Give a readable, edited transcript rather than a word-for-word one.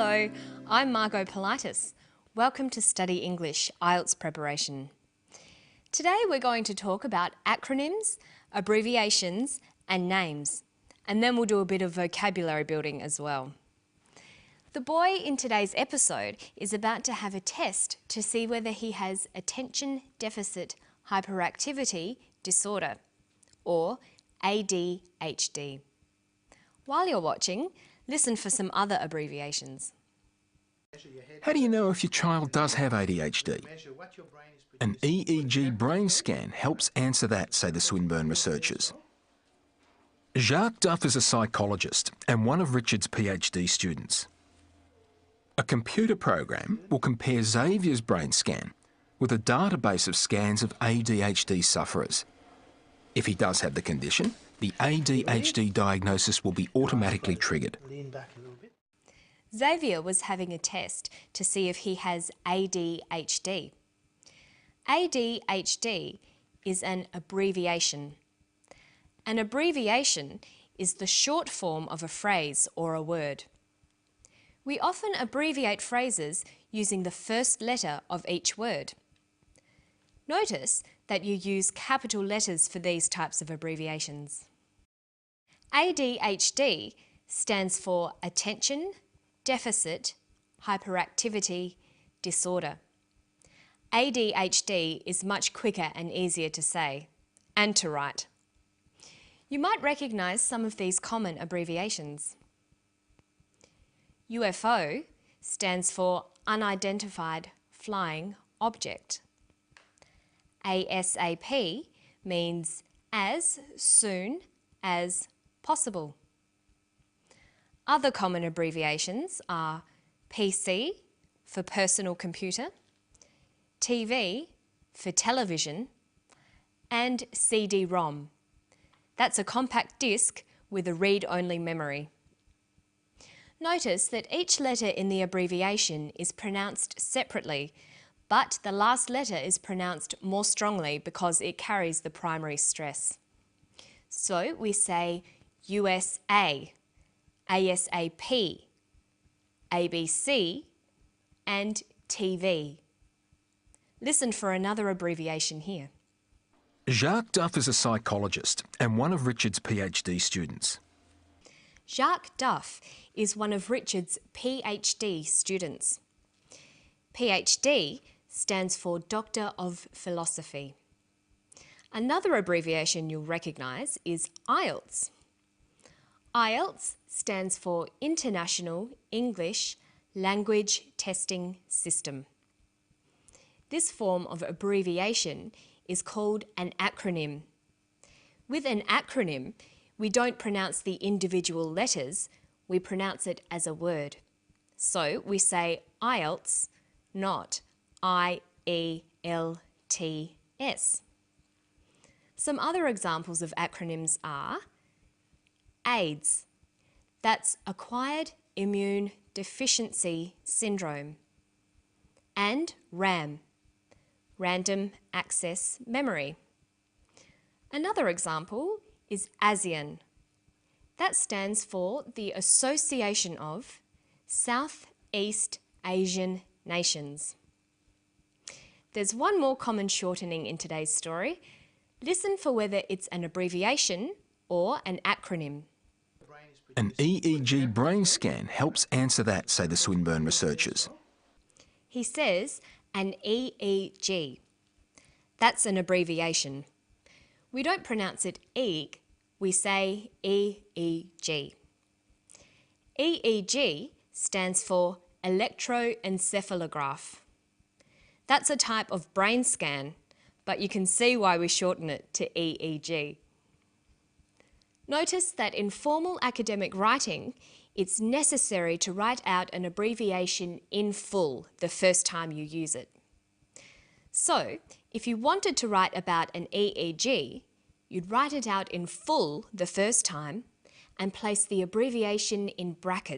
Hello, I'm Margot Politis. Welcome to Study English IELTS preparation. Today we're going to talk about acronyms, abbreviations and names, and then we'll do a bit of vocabulary building as well. The boy in today's episode is about to have a test to see whether he has attention deficit hyperactivity disorder, or ADHD. While you're watching, listen for some other abbreviations. How do you know if your child does have ADHD? An EEG brain scan helps answer that, say the Swinburne researchers. Jacques Duff is a psychologist and one of Richard's PhD students. A computer program will compare Xavier's brain scan with a database of scans of ADHD sufferers. If he does have the condition, the ADHD diagnosis will be automatically triggered. Xavier was having a test to see if he has ADHD. ADHD is an abbreviation. An abbreviation is the short form of a phrase or a word. We often abbreviate phrases using the first letter of each word. Notice that you use capital letters for these types of abbreviations. ADHD stands for Attention Deficit Hyperactivity Disorder. ADHD is much quicker and easier to say and to write. You might recognise some of these common abbreviations. UFO stands for Unidentified Flying Object. ASAP means as soon as possible. Other common abbreviations are PC for personal computer, TV for television, and CD-ROM. That's a compact disc with a read-only memory. Notice that each letter in the abbreviation is pronounced separately, but the last letter is pronounced more strongly because it carries the primary stress. So we say USA, ASAP, ABC, and TV. Listen for another abbreviation here. Jacques Duff is a psychologist and one of Richard's PhD students. Jacques Duff is one of Richard's PhD students. PhD stands for Doctor of Philosophy. Another abbreviation you'll recognise is IELTS. IELTS stands for International English Language Testing System. This form of abbreviation is called an acronym. With an acronym, we don't pronounce the individual letters, we pronounce it as a word. So we say IELTS, not IELTS. Some other examples of acronyms are AIDS, that's Acquired Immune Deficiency Syndrome, and RAM, Random Access Memory. Another example is ASEAN. That stands for the Association of Southeast Asian Nations. There's one more common shortening in today's story. Listen for whether it's an abbreviation or an acronym. An EEG brain scan helps answer that, say the Swinburne researchers. He says an EEG. That's an abbreviation. We don't pronounce it EEG, we say EEG. EEG stands for electroencephalograph. That's a type of brain scan, but you can see why we shorten it to EEG. Notice that in formal academic writing, it's necessary to write out an abbreviation in full the first time you use it. So, if you wanted to write about an EEG, you'd write it out in full the first time and place the abbreviation in brackets